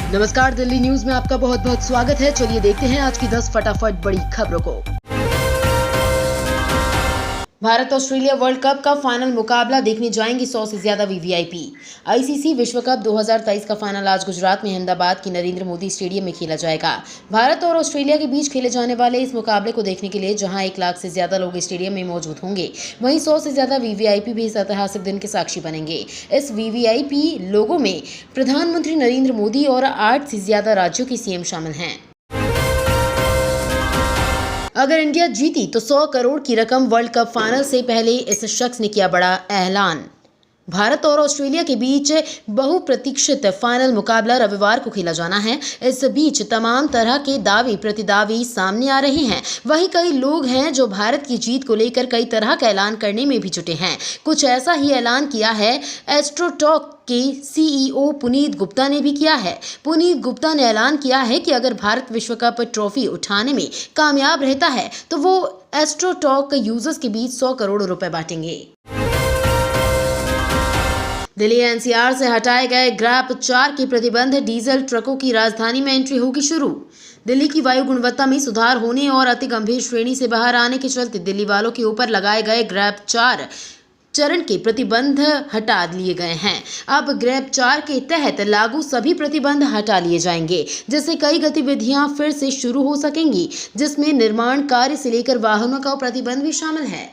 नमस्कार, दिल्ली न्यूज में आपका बहुत बहुत स्वागत है। चलिए देखते हैं आज की 10 फटाफट बड़ी खबरों को। भारत ऑस्ट्रेलिया वर्ल्ड कप का फाइनल मुकाबला देखने जाएंगे 100 से ज्यादा वीवीआईपी। आईसीसी विश्व कप 2023 का फाइनल आज गुजरात में अहमदाबाद के नरेंद्र मोदी स्टेडियम में खेला जाएगा। भारत और ऑस्ट्रेलिया के बीच खेले जाने वाले इस मुकाबले को देखने के लिए जहां 1 लाख से ज्यादा लोग स्टेडियम में मौजूद होंगे, वहीं 100 से ज्यादा वीवीआईपी भी इस ऐतिहासिक दिन के साक्षी बनेंगे। इस वीवीआईपी लोगों में प्रधानमंत्री नरेंद्र मोदी और 8 से ज्यादा राज्यों के सीएम शामिल हैं। अगर इंडिया जीती तो 100 करोड़ की रकम। वर्ल्ड कप फाइनल से पहले इस शख्स ने किया बड़ा ऐलान। भारत और ऑस्ट्रेलिया के बीच बहुप्रतीक्षित फाइनल मुकाबला रविवार को खेला जाना है। इस बीच तमाम तरह के दावे प्रतिदावे सामने आ रहे हैं। वहीं कई लोग हैं जो भारत की जीत को लेकर कई तरह का ऐलान करने में भी जुटे हैं। कुछ ऐसा ही ऐलान किया है एस्ट्रोटॉक के सीईओ पुनीत गुप्ता ने भी किया है। पुनीत गुप्ता ने ऐलान किया है कि अगर भारत विश्व कप ट्रॉफी उठाने में कामयाब रहता है तो वो एस्ट्रोटॉक यूजर्स के बीच 100 करोड़ रुपए बांटेंगे। दिल्ली एनसीआर से हटाए गए ग्रैप 4 के प्रतिबंध। डीजल ट्रकों की राजधानी में एंट्री होगी शुरू। दिल्ली की वायु गुणवत्ता में सुधार होने और अति गंभीर श्रेणी से बाहर आने के चलते दिल्ली वालों के ऊपर लगाए गए ग्रैप 4 चरण के प्रतिबंध हटा लिए गए हैं। अब ग्रैप 4 के तहत लागू सभी प्रतिबंध हटा लिए जाएंगे, जिससे कई गतिविधियां फिर से शुरू हो सकेंगी, जिसमें निर्माण कार्य से लेकर वाहनों का प्रतिबंध भी शामिल है।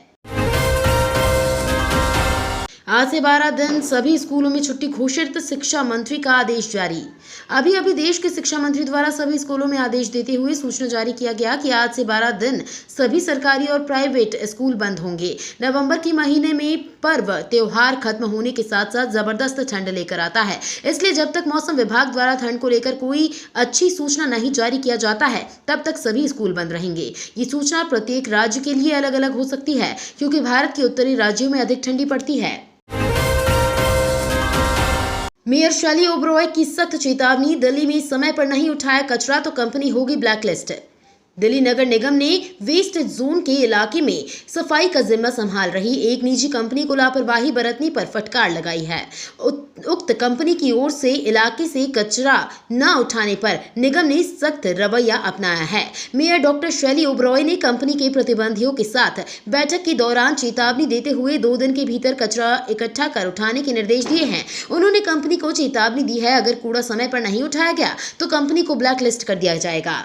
आज से 12 दिन सभी स्कूलों में छुट्टी घोषित। शिक्षा मंत्री का आदेश जारी। अभी देश के शिक्षा मंत्री द्वारा सभी स्कूलों में आदेश देते हुए सूचना जारी किया गया कि आज से 12 दिन सभी सरकारी और प्राइवेट स्कूल बंद होंगे। नवंबर के महीने में पर्व त्योहार खत्म होने के साथ साथ जबरदस्त ठंड लेकर आता है, इसलिए जब तक मौसम विभाग द्वारा ठंड को लेकर कोई अच्छी सूचना नहीं जारी किया जाता है तब तक सभी स्कूल बंद रहेंगे। ये सूचना प्रत्येक राज्य के लिए अलग अलग हो सकती है, क्योंकि भारत के उत्तरी राज्यों में अधिक ठंडी पड़ती है। मेयर शैली ओबरॉय की सख्त चेतावनी। दिल्ली में समय पर नहीं उठाया कचरा तो कंपनी होगी ब्लैकलिस्ट। दिल्ली नगर निगम ने वेस्ट जोन के इलाके में सफाई का जिम्मा संभाल रही एक निजी कंपनी को लापरवाही बरतने पर फटकार लगाई है। उक्त कंपनी की ओर से इलाके से कचरा न उठाने पर निगम ने सख्त रवैया अपनाया है। मेयर डॉक्टर शैली ओबरॉय ने कंपनी के प्रतिनिधियों के साथ बैठक के दौरान चेतावनी देते हुए 2 दिन के भीतर कचरा इकट्ठा कर उठाने के निर्देश दिए हैं। उन्होंने कंपनी को चेतावनी दी है, अगर कूड़ा समय पर नहीं उठाया गया तो कंपनी को ब्लैकलिस्ट कर दिया जाएगा।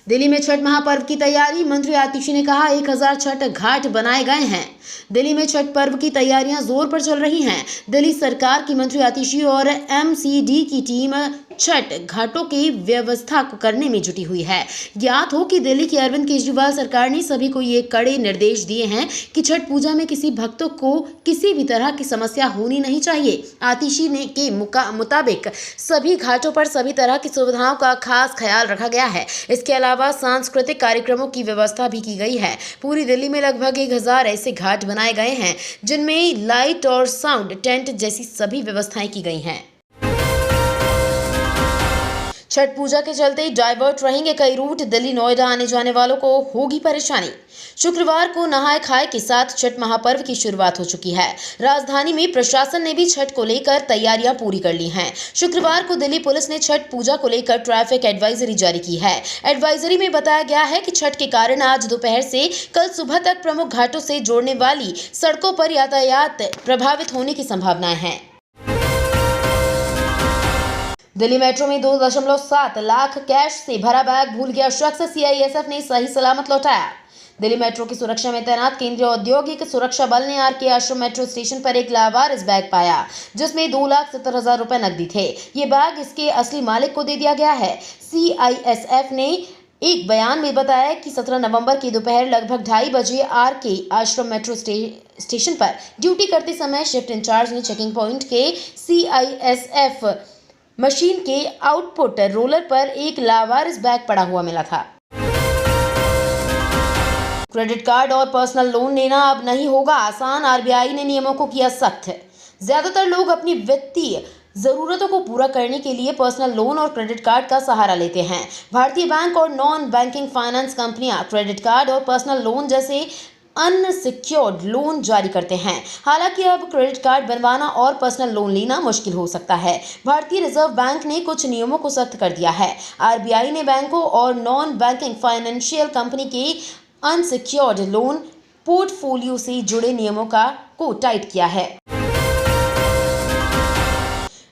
दिल्ली में छठ महापर्व की तैयारी। मंत्री आतिशी ने कहा 1000 छठ घाट बनाए गए हैं। दिल्ली में छठ पर्व की तैयारियां जोर पर चल रही हैं। दिल्ली सरकार की मंत्री आतिशी और एमसीडी की टीम छठ घाटों की व्यवस्था करने में जुटी हुई है। ज्ञात हो कि दिल्ली की अरविंद केजरीवाल सरकार ने सभी को ये कड़े निर्देश दिए हैं कि छठ पूजा में किसी भक्तों को किसी भी तरह की समस्या होनी नहीं चाहिए। आतिशी ने के मुताबिक सभी घाटों पर सभी तरह की सुविधाओं का खास ख्याल रखा गया है। इसके अलावा सांस्कृतिक कार्यक्रमों की व्यवस्था भी की गई है। पूरी दिल्ली में लगभग 1000 ऐसे घाट बनाए गए हैं, जिनमें लाइट और साउंड टेंट जैसी सभी व्यवस्थाएं की गई हैं। छठ पूजा के चलते डाइवर्ट रहेंगे कई रूट। दिल्ली नोएडा आने जाने वालों को होगी परेशानी। शुक्रवार को नहाय खाए के साथ छठ महापर्व की शुरुआत हो चुकी है। राजधानी में प्रशासन ने भी छठ को लेकर तैयारियां पूरी कर ली हैं। शुक्रवार को दिल्ली पुलिस ने छठ पूजा को लेकर ट्रैफिक एडवाइजरी जारी की है। एडवाइजरी में बताया गया है कि छठ के कारण आज दोपहर से कल सुबह तक प्रमुख घाटों से जोड़ने वाली सड़कों पर यातायात प्रभावित होने की संभावनाएं हैं। दिल्ली मेट्रो में 2.7 लाख कैश से भरा बैग भूल गया शख्स। सीआईएसएफ ने सही सलामत लौटाया। दिल्ली मेट्रो की सुरक्षा में तैनात केंद्रीय औद्योगिक सुरक्षा बल ने आरके आश्रम मेट्रो स्टेशन पर एक लावारिस बैग पाया, जिसमें 2,70,000 रुपए नकदी थे। ये बैग इसके असली मालिक को दे दिया गया है। सीआईएसएफ ने एक बयान में बताया कि 17 नवंबर की दोपहर लगभग 2:30 बजे आरके आश्रम मेट्रो स्टेशन पर ड्यूटी करते समय शिफ्ट इंचार्ज ने चेकिंग पॉइंट के सीआईएसएफ मशीन के आउटपुट रोलर पर एक लावारिस बैग पड़ा हुआ मिला था। क्रेडिट कार्ड और पर्सनल लोन लेना अब नहीं होगा आसान। आरबीआई ने नियमों को किया सख्त। ज्यादातर लोग अपनी वित्तीय जरूरतों को पूरा करने के लिए पर्सनल लोन और क्रेडिट कार्ड का सहारा लेते हैं। भारतीय बैंक और नॉन बैंकिंग फाइनेंस कंपनियां क्रेडिट कार्ड और पर्सनल लोन जैसे अनसिक्योर्ड लोन जारी करते हैं। हालांकि अब क्रेडिट कार्ड बनवाना और पर्सनल लोन लेना मुश्किल हो सकता है। भारतीय रिजर्व बैंक ने कुछ नियमों को सख्त कर दिया है। आरबीआई ने बैंकों और नॉन बैंकिंग फाइनेंशियल कंपनी के अनसिक्योर्ड लोन पोर्टफोलियो से जुड़े नियमों को टाइट किया है।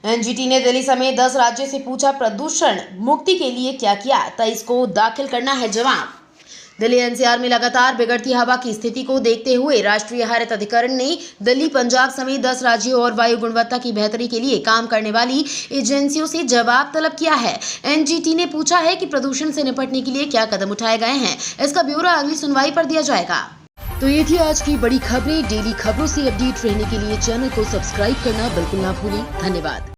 एनजीटी ने दिल्ली समेत 10 राज्यों से पूछा, प्रदूषण मुक्ति के लिए क्या किया? 23 को दाखिल करना है जवाब। दिल्ली एनसीआर में लगातार बिगड़ती हवा की स्थिति को देखते हुए राष्ट्रीय हरित अधिकरण ने दिल्ली, पंजाब समेत 10 राज्यों और वायु गुणवत्ता की बेहतरी के लिए काम करने वाली एजेंसियों से जवाब तलब किया है। एनजीटी ने पूछा है कि प्रदूषण से निपटने के लिए क्या कदम उठाए गए हैं। इसका ब्यौरा अगली सुनवाई पर दिया जाएगा। तो ये थी आज की बड़ी खबरें। डेली खबरों से अपडेट रहने के लिए चैनल को सब्सक्राइब करना बिल्कुल ना भूलें। धन्यवाद।